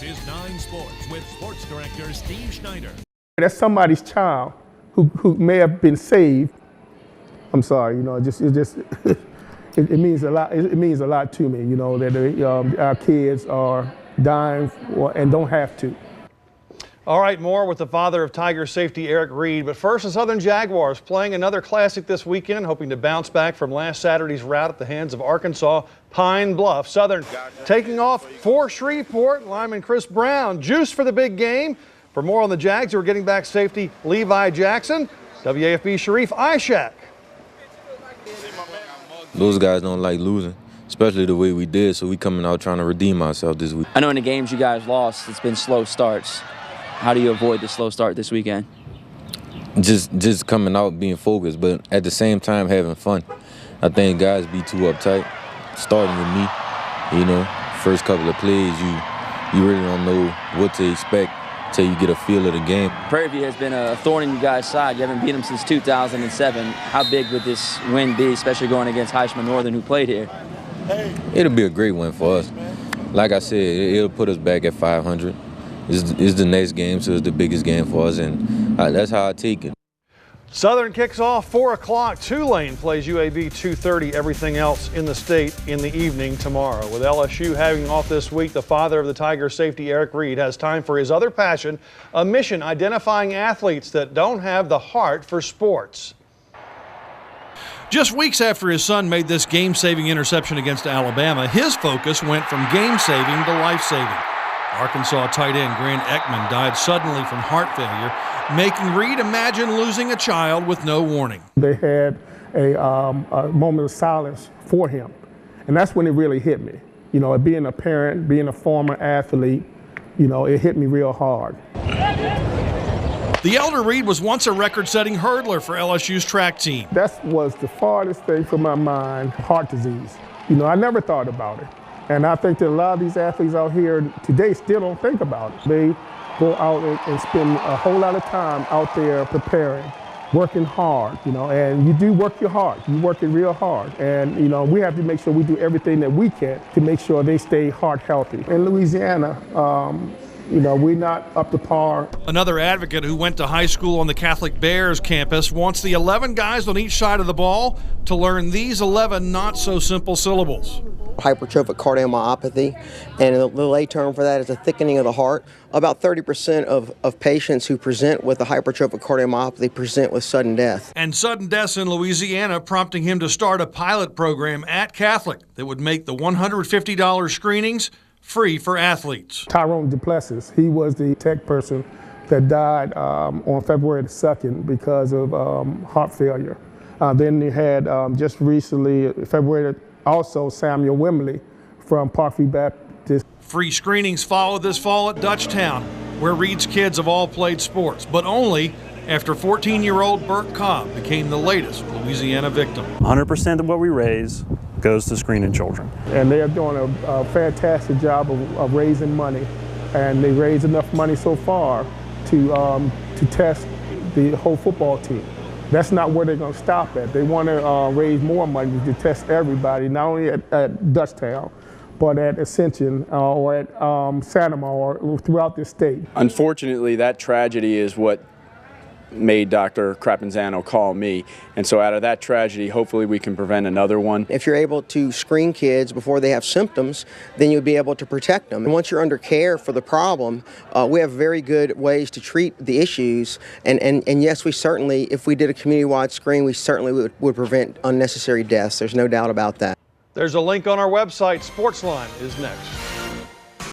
is 9 Sports with sports director Steve Schneider. That's somebody's child who may have been saved. I'm sorry, it means a lot. It means a lot to me, that our kids are dying and don't have to. All right, more with the father of Tiger safety Eric Reed. But first, the Southern Jaguars playing another classic this weekend, hoping to bounce back from last Saturday's rout at the hands of Arkansas Pine Bluff. Southern taking off for Shreveport. Lineman Chris Brown, juice for the big game. For more on the Jags, we're getting back safety Levi Jackson, WAFB Sharif Ishak. Those guys don't like losing, especially the way we did, so we coming out trying to redeem ourselves this week. I know in the games you guys lost, it's been slow starts. How do you avoid the slow start this weekend? Just coming out being focused, but at the same time having fun. I think guys be too uptight, starting with me. First couple of plays, you really don't know what to expect until you get a feel of the game. Prairie View has been a thorn in you guys' side. You haven't beat them since 2007. How big would this win be, especially going against Heisman Northern, who played here? It'll be a great win for us. Like I said, it'll put us back at 500. It's the next game, so it's the biggest game for us, and that's how I take it. Southern kicks off 4 o'clock. Tulane plays UAB 2:30. Everything else in the state in the evening tomorrow. With LSU having off this week, the father of the Tiger safety Eric Reed has time for his other passion, a mission identifying athletes that don't have the heart for sports. Just weeks after his son made this game-saving interception against Alabama, his focus went from game-saving to life-saving. Arkansas tight end Grant Ekman died suddenly from heart failure, making Reed imagine losing a child with no warning. They had a moment of silence for him, and that's when it really hit me. Being a parent, being a former athlete, it hit me real hard. The elder Reed was once a record-setting hurdler for LSU's track team. That was the farthest thing from my mind, heart disease. I never thought about it. And I think that a lot of these athletes out here today still don't think about it. They go out and spend a whole lot of time out there preparing, working hard, and you do work your heart. You work it real hard. And, we have to make sure we do everything that we can to make sure they stay heart healthy. In Louisiana, we're not up to par. Another advocate who went to high school on the Catholic Bears campus wants the 11 guys on each side of the ball to learn these 11 not-so-simple syllables. Hypertrophic cardiomyopathy, and the lay term for that is a thickening of the heart. About 30% of patients who present with a hypertrophic cardiomyopathy present with sudden death. And sudden deaths in Louisiana prompting him to start a pilot program at Catholic that would make the $150 screenings free for athletes. Tyrone Duplessis, he was the tech person that died on February the 2nd because of heart failure. Then they had just recently, February, also Samuel Wimley from Parkview Baptist. Free screenings followed this fall at Dutchtown, where Reed's kids have all played sports, but only after 14-year-old Burt Cobb became the latest Louisiana victim. 100% of what we raise goes to screening children. And they are doing a fantastic job of raising money, and they raised enough money so far to test the whole football team. That's not where they're going to stop at. They want to raise more money to test everybody, not only at Dutchtown, but at Ascension or at Sanoma or throughout the state. Unfortunately, that tragedy is what made Dr. Crapanzano call me. And so out of that tragedy, hopefully we can prevent another one. If you're able to screen kids before they have symptoms, then you'll be able to protect them. And once you're under care for the problem, we have very good ways to treat the issues. And yes, we certainly, if we did a community-wide screen, we certainly would prevent unnecessary deaths. There's no doubt about that. There's a link on our website. Sportsline is next.